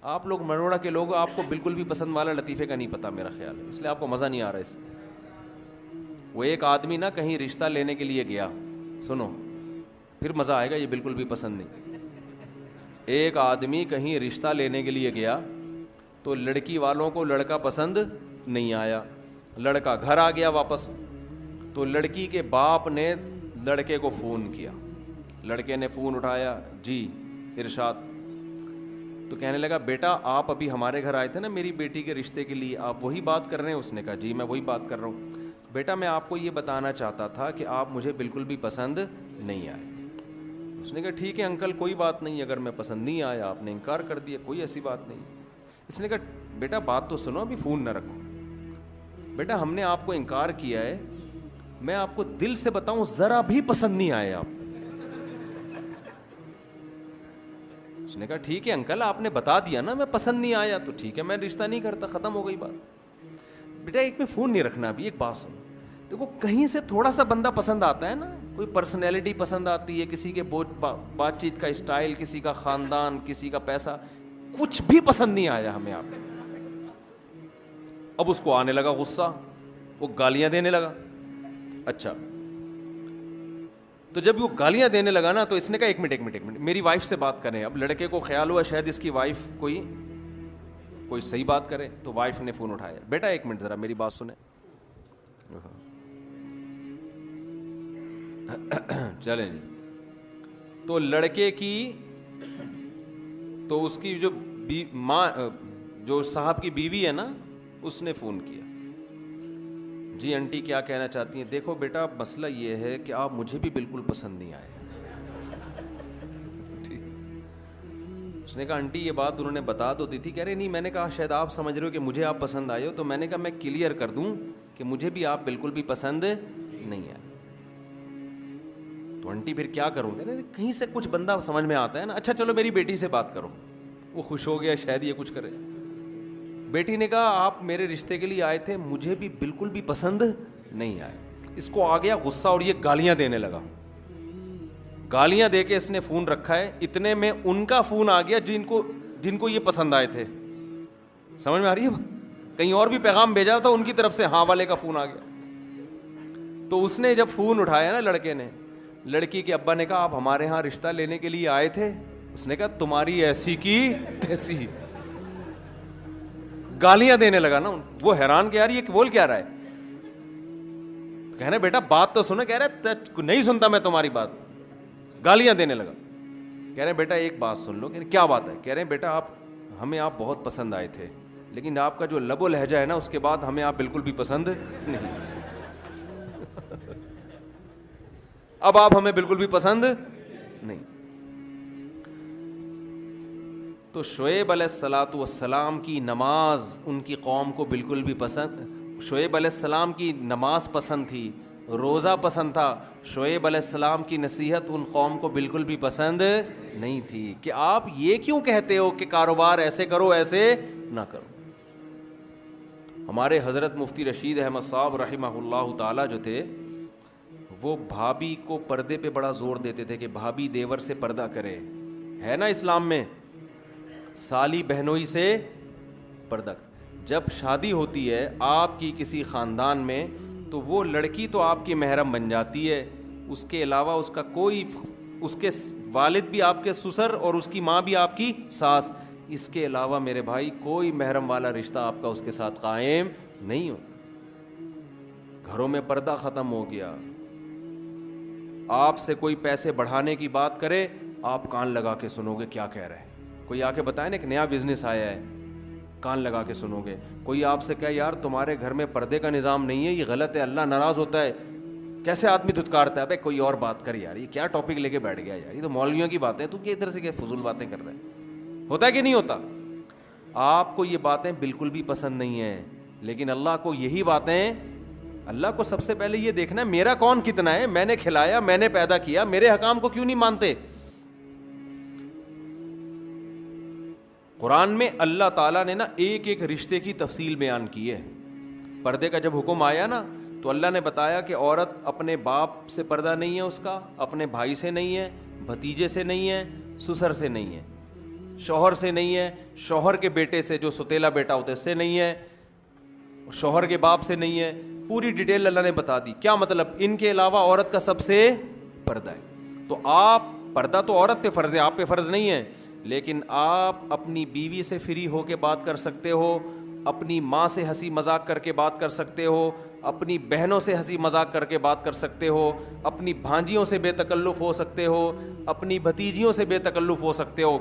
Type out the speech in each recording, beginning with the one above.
آپ لوگ مروڑا کے لوگ، آپ کو بالکل بھی پسند والا لطیفے کا نہیں پتہ میرا خیال ہے، اس لیے آپ کو مزہ نہیں آ رہا اس میں. وہ ایک آدمی نا کہیں رشتہ لینے کے لیے گیا، سنو پھر مزہ آئے گا، یہ بالکل بھی پسند نہیں. ایک آدمی کہیں رشتہ لینے کے لیے گیا تو لڑکی والوں کو لڑکا پسند نہیں آیا. لڑکا گھر آ گیا واپس، تو لڑکی کے باپ نے لڑکے کو فون کیا. لڑکے نے فون اٹھایا، جی ارشاد. تو کہنے لگا بیٹا آپ ابھی ہمارے گھر آئے تھے نا میری بیٹی کے رشتے کے لیے، آپ وہی بات کر رہے ہیں؟ اس نے کہا جی میں وہی بات کر رہا ہوں. بیٹا میں آپ کو یہ بتانا چاہتا تھا کہ آپ مجھے بالکل بھی پسند نہیں آئے. اس نے کہا ٹھیک ہے انکل کوئی بات نہیں، اگر میں پسند نہیں آیا، آپ نے انکار کر دیا، کوئی ایسی بات نہیں. اس نے کہا بیٹا بات تو سنو، ابھی فون نہ رکھو. بیٹا ہم نے آپ کو انکار کیا ہے، میں آپ کو دل سے بتاؤں ذرا بھی پسند نہیں آئے آپ. اس نے کہا ٹھیک ہے انکل آپ نے بتا دیا نا میں پسند نہیں آیا تو ٹھیک ہے میں رشتہ نہیں کرتا، ختم ہو گئی بات. بیٹا ایک میں فون نہیں رکھنا، ابھی ایک بات سنو. دیکھو کہیں سے تھوڑا سا بندہ پسند آتا ہے نا، کوئی پرسنالٹی پسند آتی ہے، کسی کے بات چیت کا اسٹائل، کسی کا خاندان، کسی کا پیسہ، کچھ بھی پسند نہیں آیا ہمیں آپ. اب اس کو آنے لگا غصہ، وہ گالیاں دینے لگا. اچھا تو جب وہ گالیاں دینے لگا نا تو اس نے کہا ایک منٹ میری وائف سے بات کریں. اب لڑکے کو خیال ہوا شاید اس کی وائف کوئی صحیح بات کرے، تو وائف نے فون اٹھایا. بیٹا ایک منٹ ذرا میری بات سنیں. چلیں جی. تو لڑکے کی تو اس کی جو ماں جو صاحب کی بیوی ہے نا اس نے فون کیا. جی انٹی کیا کہنا چاہتی ہیں؟ دیکھو بیٹا مسئلہ یہ ہے کہ آپ مجھے بھی بالکل پسند نہیں آئے. اس نے کہا آنٹی یہ بات انہوں نے بتا تو دی تھی. کہہ رہے نہیں، میں نے کہا شاید آپ سمجھ رہے ہو کہ مجھے آپ پسند آئے ہو، تو میں نے کہا میں کلیئر کر دوں کہ مجھے بھی آپ بالکل بھی پسند نہیں آئے. تو آنٹی پھر کیا کروں؟ کہہ رہے کہیں سے کچھ بندہ سمجھ میں آتا ہے نا. اچھا چلو میری بیٹی سے بات کرو. وہ خوش ہو گیا شاید یہ کچھ کرے. بیٹی نے کہا آپ میرے رشتے کے لیے آئے تھے، مجھے بھی بالکل بھی پسند نہیں آئے. اس کو آ گیا غصہ اور یہ گالیاں دینے لگا. گالیاں دے کے اس نے فون رکھا ہے. اتنے میں ان کا فون آ گیا جن کو یہ پسند آئے تھے. سمجھ میں آ رہی ہے؟ کہیں اور بھی پیغام بھیجا تھا ان کی طرف سے، ہاں والے کا فون آ گیا. تو اس نے جب فون اٹھایا نا لڑکے نے، لڑکی کے ابا نے کہا آپ ہمارے ہاں رشتہ لینے کے لیے آئے تھے؟ اس نے کہا تمہاری ایسی کی تیسی. گالیاں دینے لگا نا. وہ حیران کہ یار یہ بول کیا رہا ہے. کہہ رہے بیٹا بات تو سنو. کہہ رہے نہیں سنتا میں تمہاری بات. گالیاں دینے لگا. کہہ رہے بیٹا ایک بات سن لو. کیا بات ہے؟ کہہ رہے بیٹا ہمیں آپ بہت پسند آئے تھے، لیکن آپ کا جو لب و لہجہ ہے نا اس کے بعد ہمیں آپ بالکل بھی پسند نہیں. اب آپ ہمیں بالکل بھی پسند نہیں. تو شعیب علیہ الصلاۃ والسلام کی نماز ان کی قوم کو بالکل بھی پسند، شعیب علیہ السلام کی نماز پسند تھی، روزہ پسند تھا. شعیب علیہ السلام کی نصیحت ان قوم کو بالکل بھی پسند نہیں تھی کہ آپ یہ کیوں کہتے ہو کہ کاروبار ایسے کرو ایسے نہ کرو. ہمارے حضرت مفتی رشید احمد صاحب رحمہ اللہ تعالی جو تھے، وہ بھابھی کو پردے پہ بڑا زور دیتے تھے کہ بھابھی دیور سے پردہ کرے. ہے نا اسلام میں سالی بہنوئی سے پردہ. جب شادی ہوتی ہے آپ کی کسی خاندان میں تو وہ لڑکی تو آپ کی محرم بن جاتی ہے، اس کے علاوہ اس کا کوئی، اس کے والد بھی آپ کے سسر اور اس کی ماں بھی آپ کی ساس، اس کے علاوہ میرے بھائی کوئی محرم والا رشتہ آپ کا اس کے ساتھ قائم نہیں ہو. گھروں میں پردہ ختم ہو گیا. آپ سے کوئی پیسے بڑھانے کی بات کرے آپ کان لگا کے سنو گے کیا کہہ رہے ہیں. کوئی آ کے بتائے نا ایک نیا بزنس آیا ہے، کان لگا کے سنو گے. کوئی آپ سے کہے یار تمہارے گھر میں پردے کا نظام نہیں ہے، یہ غلط ہے، اللہ ناراض ہوتا ہے، کیسے آدمی دھتکارتا ہے. ابے کوئی اور بات کر یار، یہ کیا ٹاپک لے کے بیٹھ گیا یار، یہ تو مولویوں کی باتیں، تو کہ ادھر سے کیا فضول باتیں کر رہے ہیں. ہوتا ہے کہ نہیں ہوتا؟ آپ کو یہ باتیں بالکل بھی پسند نہیں ہیں، لیکن اللہ کو یہی باتیں، اللہ کو سب سے پہلے یہ دیکھنا ہے میرا کون کتنا ہے، میں نے کھلایا، میں نے پیدا کیا، میرے حکام کو کیوں نہیں مانتے. قرآن میں اللہ تعالیٰ نے نا ایک ایک رشتے کی تفصیل بیان کی ہے. پردے کا جب حکم آیا نا تو اللہ نے بتایا کہ عورت اپنے باپ سے پردہ نہیں ہے، اس کا اپنے بھائی سے نہیں ہے، بھتیجے سے نہیں ہے، سسر سے نہیں ہے. شوہر سے نہیں ہے, شوہر کے بیٹے سے جو ستیلا بیٹا ہوتا ہے اس سے نہیں ہے, شوہر کے باپ سے نہیں ہے. پوری ڈیٹیل اللہ نے بتا دی. کیا مطلب؟ ان کے علاوہ عورت کا سب سے پردہ ہے. تو آپ پردہ تو عورت پہ فرض ہے, آپ پہ فرض نہیں ہے, لیکن آپ اپنی بیوی سے فری ہو کے بات کر سکتے ہو, اپنی ماں سے ہنسی مذاق کر کے بات کر سکتے ہو, اپنی بہنوں سے ہنسی مذاق کر کے بات کر سکتے ہو, اپنی بھانجیوں سے بے تکلف ہو سکتے ہو, اپنی بھتیجیوں سے بے تکلف ہو سکتے ہو.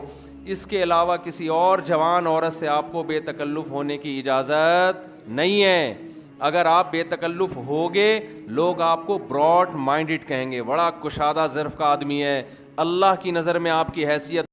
اس کے علاوہ کسی اور جوان عورت سے آپ کو بے تکلف ہونے کی اجازت نہیں ہے. اگر آپ بے تکلف ہوگے لوگ آپ کو براڈ مائنڈڈ کہیں گے, بڑا کشادہ ظرف کا آدمی ہے, اللہ کی نظر میں آپ کی حیثیت